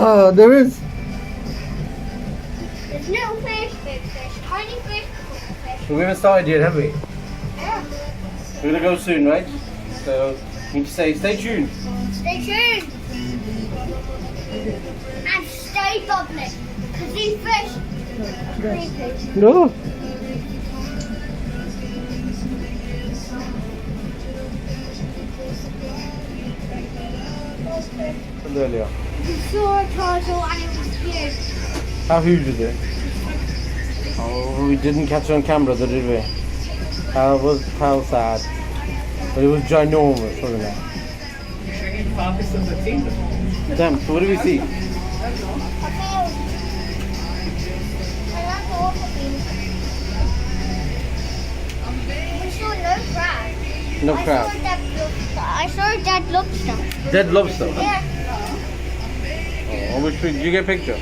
Oh, there is. There's little fish, big fish, tiny fish, big fish. We haven't started yet, have we? Yeah. We're gonna go soon, right? So you need to say, stay tuned. Stay tuned. And stay bubbly. Because these fish are creepy. No. Earlier. We saw a turtle and it was huge. How huge is it? Oh, we didn't catch it on camera, though, did we? How sad. But it was ginormous, wasn't it? Damn, so what do we see? I failed. I like all of these. We saw no crab. No crab. I saw a dead lobster. Dead lobster. Yeah. Oh, which, did you get a picture?